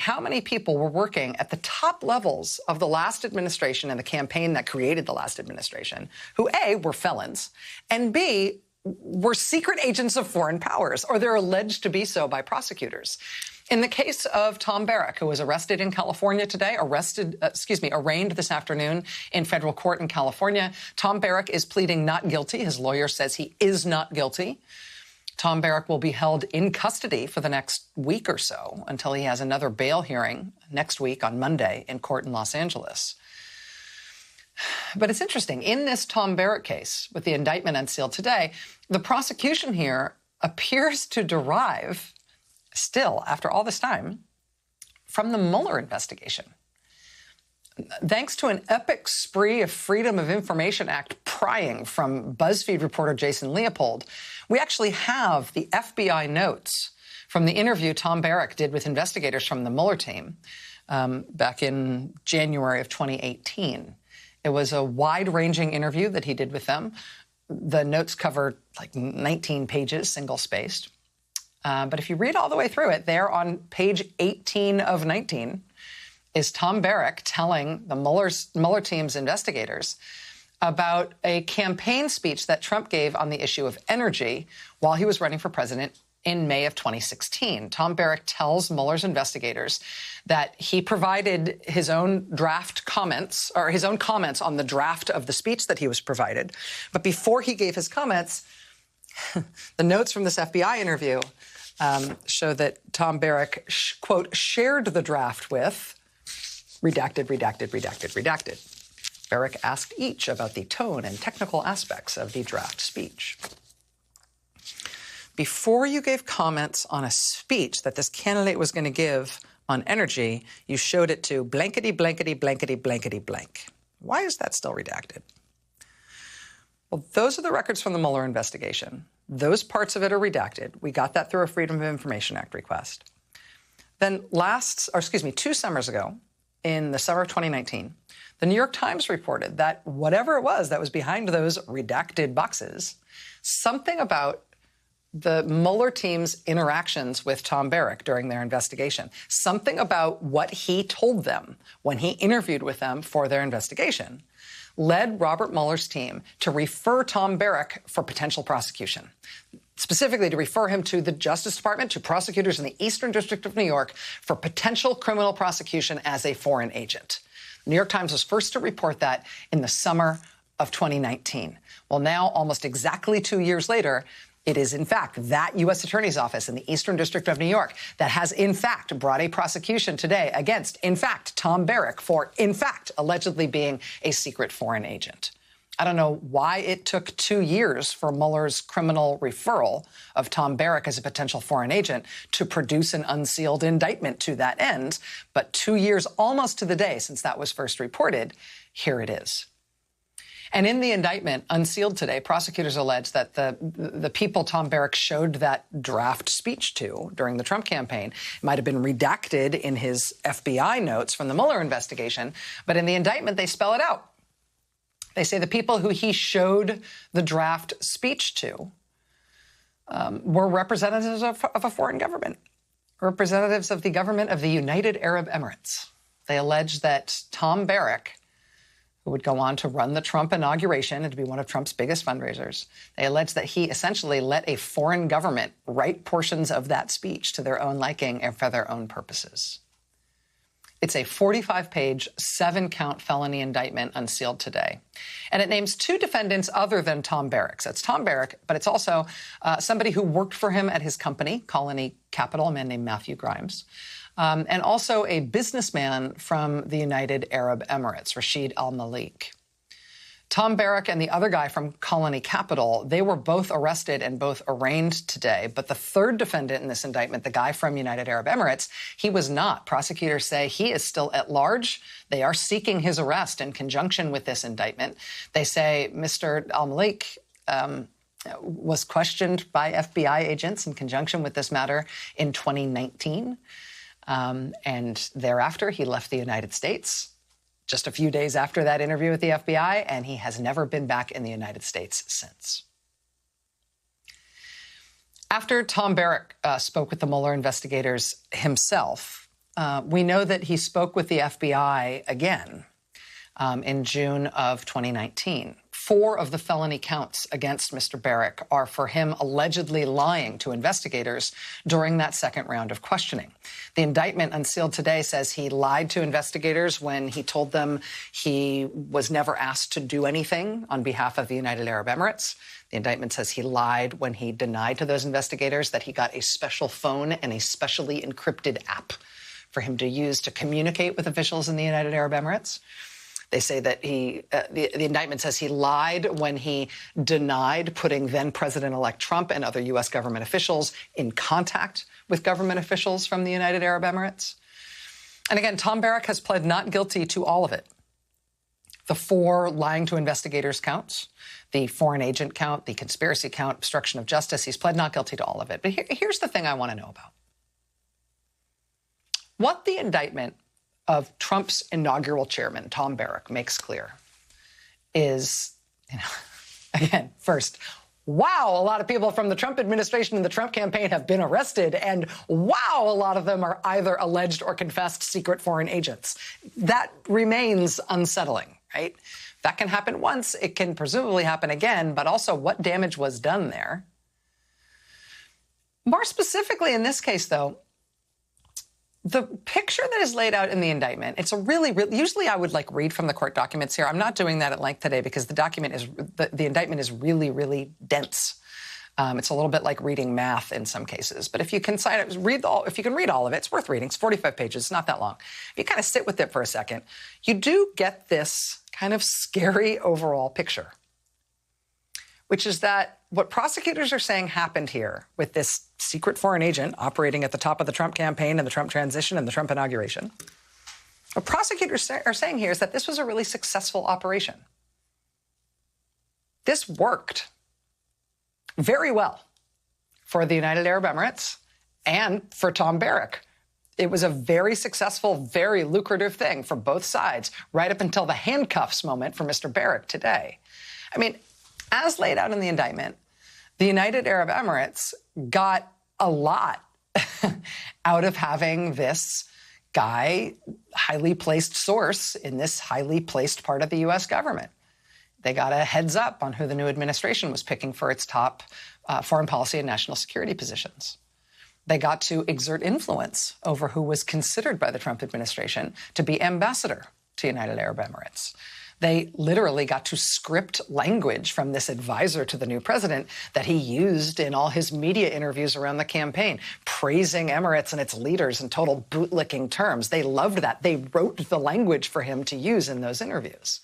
how many people were working at the top levels of the last administration and the campaign that created the last administration, who A, were felons, and B, were secret agents of foreign powers, or they're alleged to be so by prosecutors. In the case of Tom Barrack, who was arrested in California today, arraigned this afternoon in federal court in California, Tom Barrack is pleading not guilty. His lawyer says he is not guilty. Tom Barrack will be held in custody for the next week or so until he has another bail hearing next week on Monday in court in Los Angeles. But it's interesting. In this Tom Barrack case, with the indictment unsealed today, the prosecution here appears to derive, still, after all this time, from the Mueller investigation. Thanks to an epic spree of Freedom of Information Act prying from BuzzFeed reporter Jason Leopold, we actually have the FBI notes from the interview Tom Barrack did with investigators from the Mueller team back in January of 2018. It was a wide-ranging interview that he did with them. The notes cover like 19 pages, single-spaced. But if you read all the way through it, there on page 18 of 19 is Tom Barrack telling the Mueller team's investigators about a campaign speech that Trump gave on the issue of energy while he was running for president in May of 2016. Tom Barrack tells Mueller's investigators that he provided his own draft comments, or his own comments on the draft of the speech that he was provided. But before he gave his comments, the notes from this FBI interview show that Tom Barrack, quote, shared the draft with redacted, redacted, redacted, redacted. Barrack asked each about the tone and technical aspects of the draft speech. Before you gave comments on a speech that this candidate was going to give on energy, you showed it to blankety, blankety, blankety, blankety, blank. Why is that still redacted? Well, those are the records from the Mueller investigation. Those parts of it are redacted. We got that through a Freedom of Information Act request. Then 2 summers ago, in the summer of 2019, the New York Times reported that whatever it was that was behind those redacted boxes, something about the Mueller team's interactions with Tom Barrack during their investigation, something about what he told them when he interviewed with them for their investigation, led Robert Mueller's team to refer Tom Barrack for potential prosecution, specifically to refer him to the Justice Department, to prosecutors in the Eastern District of New York for potential criminal prosecution as a foreign agent. The New York Times was first to report that in the summer of 2019. Well, now, almost exactly 2 years later, it is, in fact, that U.S. Attorney's Office in the Eastern District of New York that has, in fact, brought a prosecution today against, in fact, Tom Barrack for, in fact, allegedly being a secret foreign agent. I don't know why it took 2 years for Mueller's criminal referral of Tom Barrack as a potential foreign agent to produce an unsealed indictment to that end, but 2 years almost to the day since that was first reported, here it is. And in the indictment, unsealed today, prosecutors allege that the people Tom Barrack showed that draft speech to during the Trump campaign might have been redacted in his FBI notes from the Mueller investigation, but in the indictment, they spell it out. They say the people who he showed the draft speech to were representatives of a foreign government, representatives of the government of the United Arab Emirates. They allege that Tom Barrack, who would go on to run the Trump inauguration and to be one of Trump's biggest fundraisers, they allege that he essentially let a foreign government write portions of that speech to their own liking and for their own purposes. It's a 45-page, 7-count felony indictment unsealed today. And it names 2 defendants other than Tom Barrack. So it's Tom Barrack, but it's also somebody who worked for him at his company, Colony Capital, a man named Matthew Grimes, and also a businessman from the United Arab Emirates, Rashid Al-Malik. Tom Barrack and the other guy from Colony Capital, they were both arrested and both arraigned today. But the third defendant in this indictment, the guy from United Arab Emirates, he was not. Prosecutors say he is still at large. They are seeking his arrest in conjunction with this indictment. They say Mr. Al-Malik was questioned by FBI agents in conjunction with this matter in 2019. And thereafter, he left the United States just a few days after that interview with the FBI, and he has never been back in the United States since. After Tom Barrack spoke with the Mueller investigators himself, We know that he spoke with the FBI again in June of 2019. 4 of the felony counts against Mr. Barrack are for him allegedly lying to investigators during that second round of questioning. The indictment unsealed today says he lied to investigators when he told them he was never asked to do anything on behalf of the United Arab Emirates. The indictment says he lied when he denied to those investigators that he got a special phone and a specially encrypted app for him to use to communicate with officials in the United Arab Emirates. They say that the indictment says he lied when he denied putting then-President-elect Trump and other U.S. government officials in contact with government officials from the United Arab Emirates. And again, Tom Barrack has pled not guilty to all of it. The 4 lying to investigators counts, the foreign agent count, the conspiracy count, obstruction of justice, he's pled not guilty to all of it. But here's the thing I want to know about. What the indictment of Trump's inaugural chairman, Tom Barrack, makes clear is, again, first, wow, a lot of people from the Trump administration and the Trump campaign have been arrested, and wow, a lot of them are either alleged or confessed secret foreign agents. That remains unsettling, right? That can happen once. It can presumably happen again, but also what damage was done there. More specifically in this case, though, the picture that is laid out in the indictment, it's a really, usually I would read from the court documents here. I'm not doing that at length today because the indictment is really, really dense. It's a little bit like reading math in some cases. But if you can read all of it, it's worth reading. It's 45 pages. It's not that long. If you kind of sit with it for a second, you do get this kind of scary overall picture, which is that what prosecutors are saying happened here with this secret foreign agent operating at the top of the Trump campaign and the Trump transition and the Trump inauguration. What prosecutors are saying here is that this was a really successful operation. This worked very well for the United Arab Emirates and for Tom Barrack. It was a very successful, very lucrative thing for both sides, right up until the handcuffs moment for Mr. Barrack today. I mean, as laid out in the indictment, the United Arab Emirates got a lot out of having this guy, highly placed source in this highly placed part of the U.S. government. They got a heads up on who the new administration was picking for its top foreign policy and national security positions. They got to exert influence over who was considered by the Trump administration to be ambassador to United Arab Emirates. They literally got to script language from this advisor to the new president that he used in all his media interviews around the campaign, praising Emirates and its leaders in total bootlicking terms. They loved that. They wrote the language for him to use in those interviews.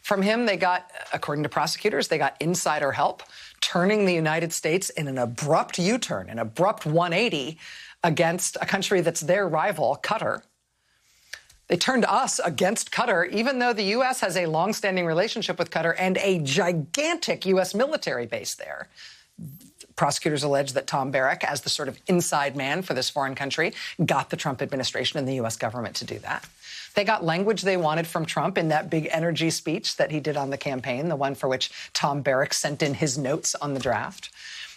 From him, they got, according to prosecutors, they got insider help, turning the United States in an abrupt U-turn, an abrupt 180 against a country that's their rival, Qatar. They turned us against Qatar, even though the U.S. has a longstanding relationship with Qatar and a gigantic U.S. military base there. Prosecutors allege that Tom Barrack, as the sort of inside man for this foreign country, got the Trump administration and the U.S. government to do that. They got language they wanted from Trump in that big energy speech that he did on the campaign, the one for which Tom Barrack sent in his notes on the draft.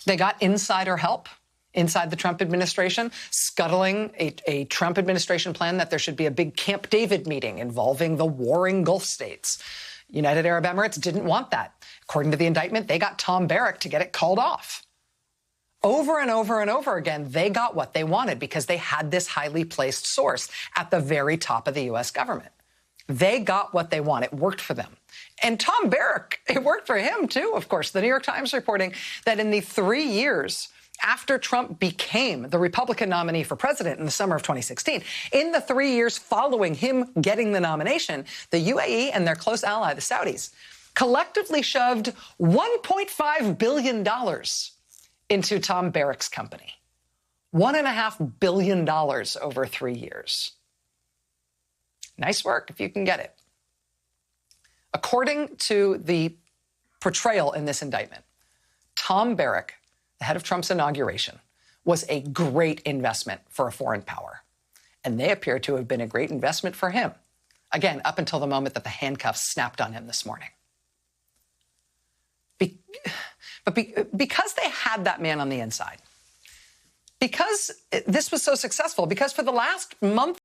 They got insider help inside the Trump administration, scuttling a Trump administration plan that there should be a big Camp David meeting involving the warring Gulf states. United Arab Emirates didn't want that. According to the indictment, they got Tom Barrack to get it called off. Over and over and over again, they got what they wanted because they had this highly placed source at the very top of the U.S. government. They got what they want. It worked for them. And Tom Barrack, it worked for him, too, of course. The New York Times reporting that in the 3 years after Trump became the Republican nominee for president in the summer of 2016, in the 3 years following him getting the nomination, the UAE and their close ally, the Saudis, collectively shoved $1.5 billion into Tom Barrack's company. $1.5 billion over 3 years. Nice work if you can get it. According to the portrayal in this indictment, Tom Barrack, the head of Trump's inauguration, was a great investment for a foreign power. And they appear to have been a great investment for him. Again, up until the moment that the handcuffs snapped on him this morning. Because they had that man on the inside, Because this was so successful, because for the last month